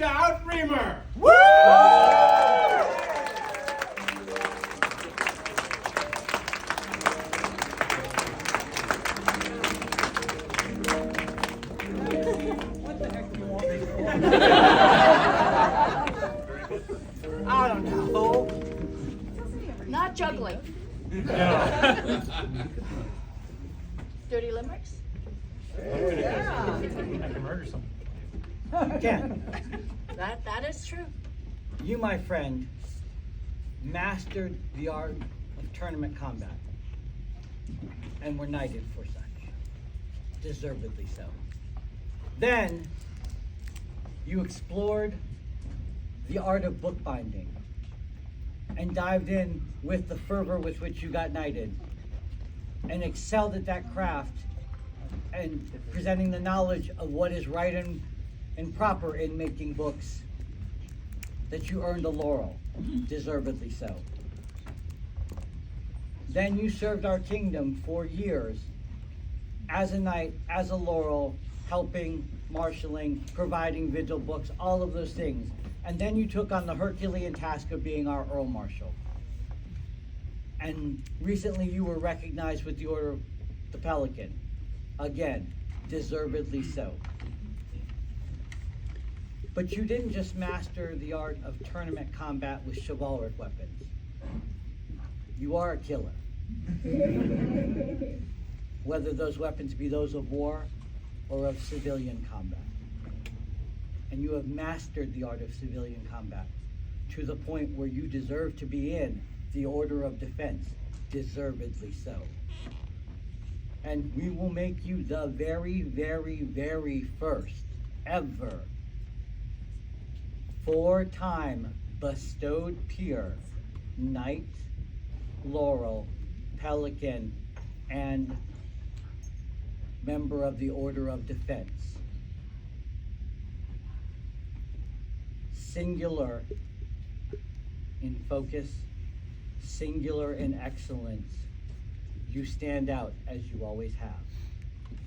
Stout Reamer. Woo! What the heck do you want me for? I don't know. Not juggling. Dirty limericks? Yeah. I can murder someone. Ken, That is true. you, my friend, mastered the art of tournament combat and were knighted for such. Deservedly so. Then, you explored the art of bookbinding and dived in with the fervor with which you got knighted and excelled at that craft and presenting the knowledge of what is right and proper in making books, that you earned a laurel, deservedly so. Then you served our kingdom for years as a knight, as a laurel, helping, marshaling, providing vigil books, all of those things. And then you took on the Herculean task of being our Earl Marshal. And recently you were recognized with the Order of the Pelican. Again, deservedly so. But you didn't just master the art of tournament combat with chivalric weapons. You are a killer. Whether those weapons be those of war or of civilian combat. And you have mastered the art of civilian combat to the point where you deserve to be in the Order of Defense, deservedly so. And we will make you the very, very, very first ever 4-time bestowed peer, knight, laurel, pelican, and member of the Order of Defense. Singular in focus, singular in excellence. You stand out as you always have.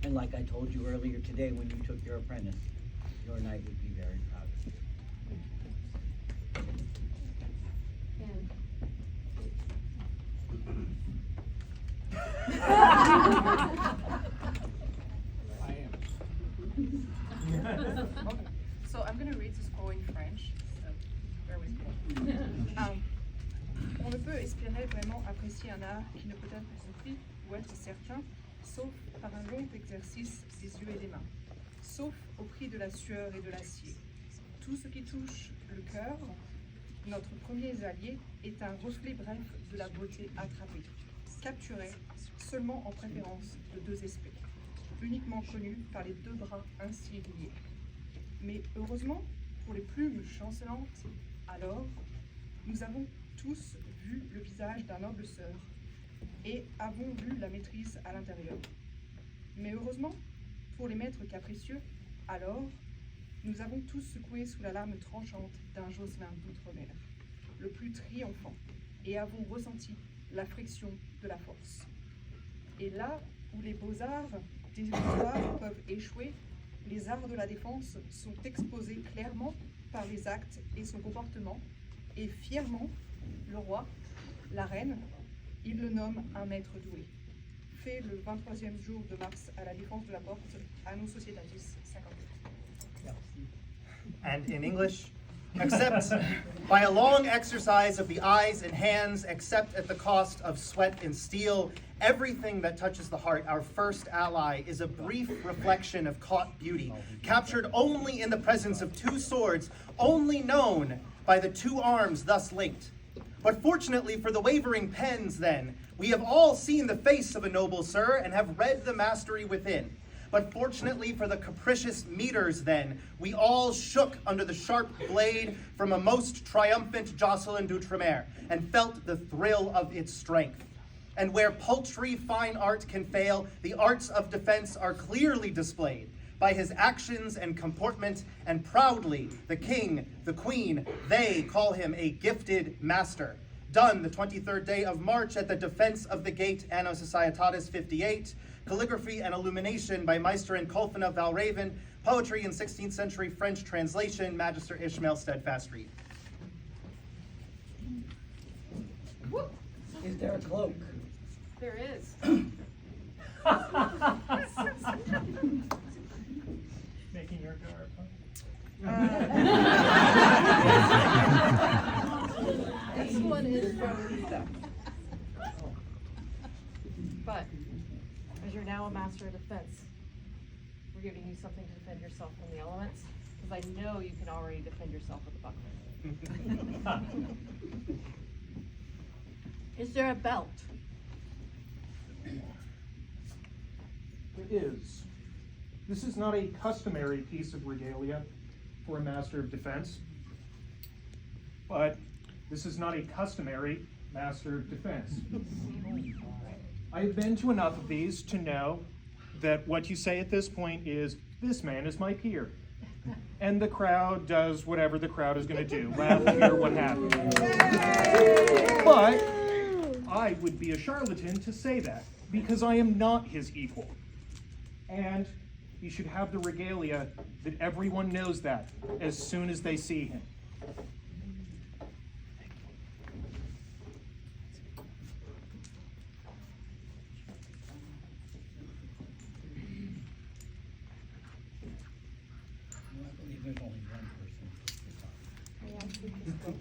And like I told you earlier today when you took your apprentice, your knight would be very proud of you. So I'm going to read this quote in French. So bear with me. On ne peut espérer vraiment apprécier un art qui ne peut être compris ou être certain, sauf par un long exercice des yeux et des mains, sauf au prix de la sueur et de l'acier. Tout ce qui touche le cœur, notre premier allié, est un reflet bref de la beauté attrapée, capturée seulement en préférence de deux esprits, uniquement connus par les deux bras ainsi liés. Mais heureusement, pour les plumes chancelantes, alors, nous avons tous vu le visage d'un noble sœur et avons vu la maîtrise à l'intérieur. Mais heureusement, pour les maîtres capricieux, alors, nous avons tous secoué sous la lame tranchante d'un Jocelyn d'outre-mer, le plus triomphant, et avons ressenti la friction de la force. Et là où les beaux-arts des histoires peuvent échouer, les arts de la défense sont exposés clairement par les actes et son comportement, et fièrement, le roi, la reine, il le nomme un maître doué. Fait le 23e jour de mars à la défense de la porte, Anno Societatis 58. And in English, except by a long exercise of the eyes and hands, except at the cost of sweat and steel, everything that touches the heart, our first ally, is a brief reflection of caught beauty, captured only in the presence of two swords, only known by the two arms thus linked. But fortunately for the wavering pens, then, we have all seen the face of a noble sir and have read the mastery within. But fortunately for the capricious meters, then, we all shook under the sharp blade from a most triumphant Jocelyn d'Outremer and felt the thrill of its strength. And where paltry fine art can fail, the arts of defense are clearly displayed by his actions and comportment, and proudly the king, the queen, they call him a gifted master, Done the 23rd day of March at the Defense of the Gate Anno Societatis 58. Calligraphy and illumination by Meister and Kolfina Valraven. Poetry in 16th century French translation, Magister Ishmael Steadfast Reed. Is there a cloak? There is. Making your garb, huh? This one is from Lisa. But, as you're now a master of defense, we're giving you something to defend yourself from the elements, because I know you can already defend yourself with a buckler. Is there a belt? It is. This is not a customary piece of regalia for a master of defense, but this is not a customary master of defense. I have been to enough of these to know that what you say at this point is, "This man is my peer." And the crowd does whatever the crowd is going to do, laugh, cheer, what have you. But I would be a charlatan to say that, because I am not his equal. And he should have the regalia that everyone knows that as soon as they see him. I believe there's only one person. Put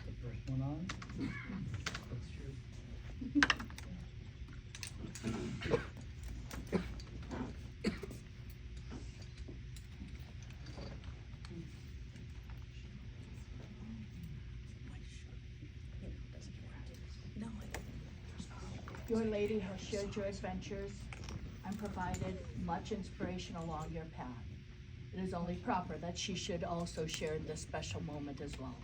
the first one on. That's true. Your lady has shared your adventures and provided much inspiration along your path. It is only proper that she should also share this special moment as well.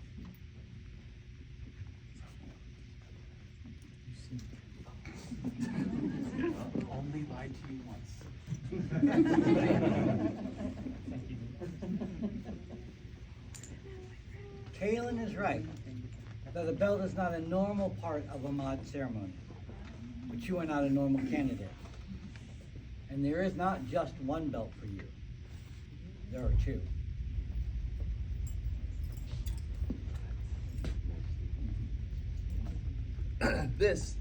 Only lied to you once. Kalen is right, that the belt is not a normal part of a mod ceremony, but you are not a normal candidate. And there is not just one belt for you. There are two. This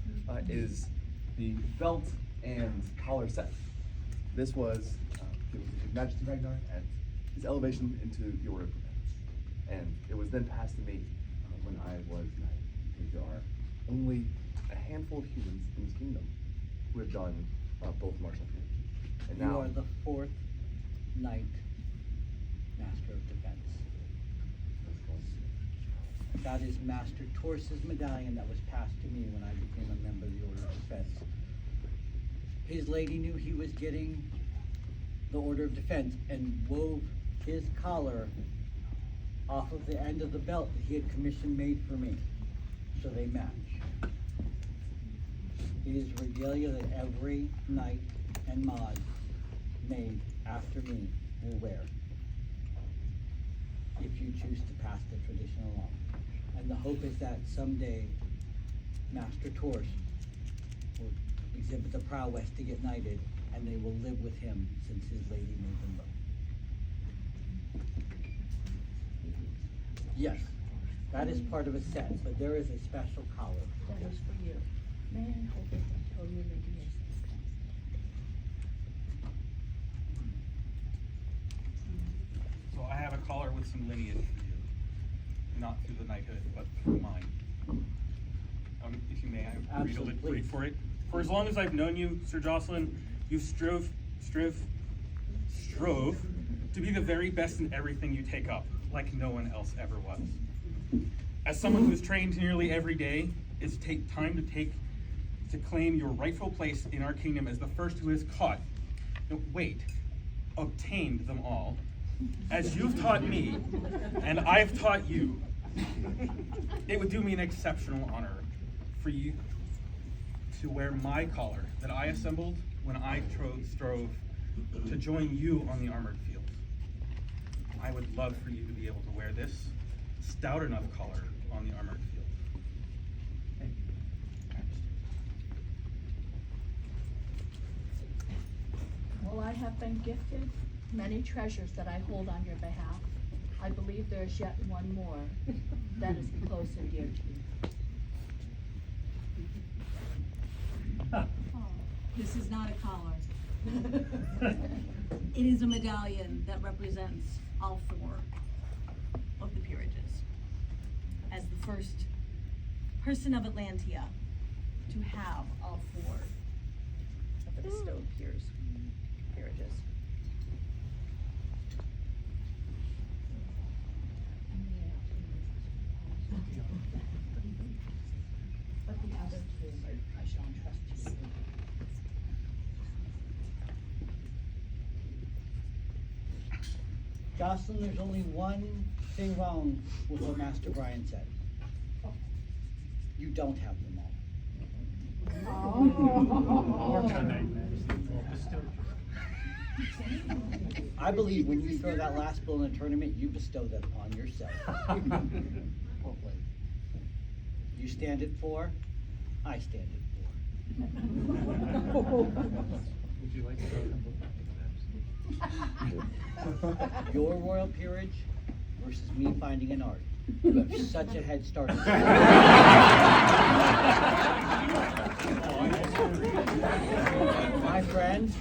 is the belt and collar set. This was given to His Majesty Ragnar at his elevation into the Order of Defense. And it was then passed to me when I was knight, because there are only a handful of humans in this kingdom who have done both martial feats. And You now are the fourth knight master of defense. That is Master Torce's medallion that was passed to me when I became a member of the Order of Defense. His lady knew he was getting the Order of Defense and wove his collar off of the end of the belt that he had commissioned made for me, so they match. It is regalia that every knight and mod made after me will wear, if you choose to pass the tradition along. And the hope is that someday Master Torce will exhibit the prowess to get knighted, and they will live with him since his lady made them both. Yes, that is part of a set, but there is a special collar. That is for you. May I hold it until your lady is So I have a collar with some lineage for you. Not through the knighthood, but through mine. If you may, I read a Absolutely, little please. for it. For as long as I've known you, Sir Jocelyn, you've strove to be the very best in everything you take up, like no one else ever was. As someone who's trained nearly every day, it's time to claim your rightful place in our kingdom as the first who has obtained them all. As you've taught me, and I've taught you, it would do me an exceptional honor for you to wear my collar that I assembled when I strove to join you on the armored field. I would love for you to be able to wear this stout enough collar on the armored field. Thank you. Well, I have been gifted many treasures that I hold on your behalf. I believe there is yet one more that is close and dear to you. This is not a collar. It is a medallion that represents all four of the peerages. As the first person of Atlantia to have all four of the bestowed peerages. But the other two, I shall entrust to you. Jocelyn, there's only one thing wrong with what Master Brian said. You don't have them all. I believe when you throw that last bull in a tournament, you bestow that upon yourself. You stand at 4, I stand at 4. Would you like to go Your royal peerage versus me finding an art. You have such a head start. My friend,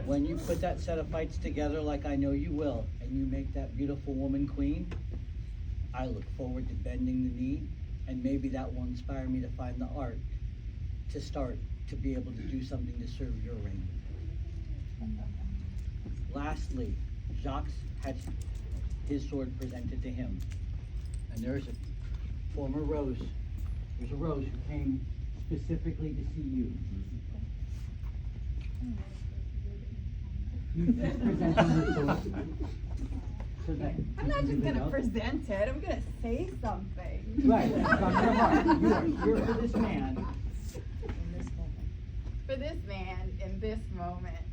when you put that set of fights together like I know you will, and you make that beautiful woman queen, I look forward to bending the knee, and maybe that will inspire me to find the art to start to be able to do something to serve your reign. Lastly, Jacques had his sword presented to him. And there's a former rose. There's a rose who came specifically to see you. You just presented your sword. So that I'm not just gonna out. present it, I'm gonna say something. Right, it's on your heart. You are here for this man. In this moment. For this man, in this moment,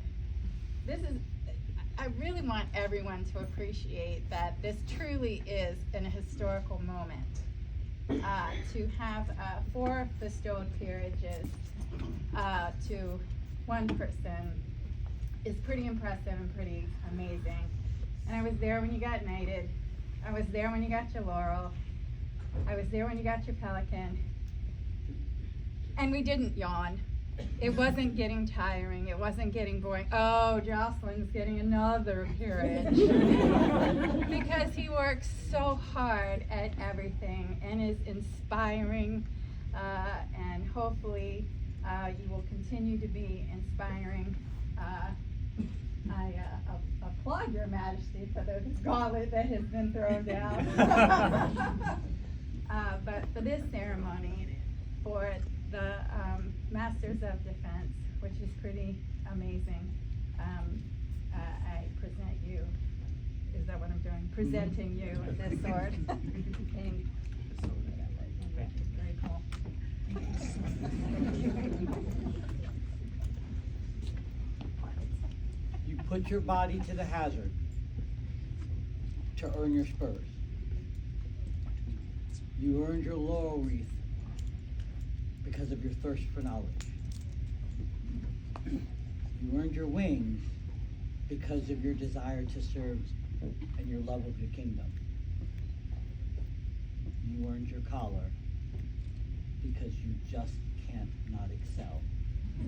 I really want everyone to appreciate that this truly is an historical moment. To have 4 bestowed peerages to one person is pretty impressive and pretty amazing. And I was there when you got knighted. I was there when you got your laurel. I was there when you got your pelican. And we didn't yawn. It wasn't getting tiring. It wasn't getting boring. Oh, Jocelyn's getting another peerage. Because he works so hard at everything and is inspiring. And hopefully you will continue to be inspiring. I applaud your majesty for the gauntlet that has been thrown down. But for this ceremony, for the Masters of Defense, which is pretty amazing, I present you, is that what I'm doing? Presenting you this sword. And very cool. You put your body to the hazard to earn your spurs. You earned your laurel wreath because of your thirst for knowledge. You earned your wings because of your desire to serve and your love of the kingdom. You earned your collar because you just can't not excel.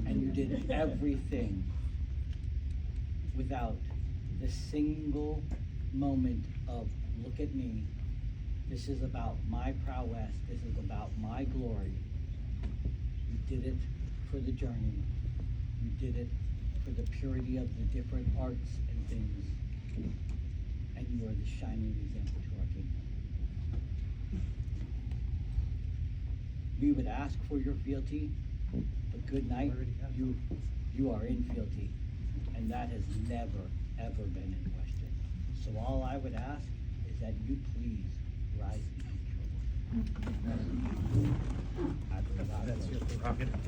And you did everything without the single moment of, look at me, this is about my prowess, this is about my glory. You did it for the journey. You did it for the purity of the different arts and things. And you are the shining example to our kingdom. We would ask for your fealty, but good night, you are in fealty. And that has never, ever been in question. So all I would ask is that you please rise and take your word. That's your prerogative.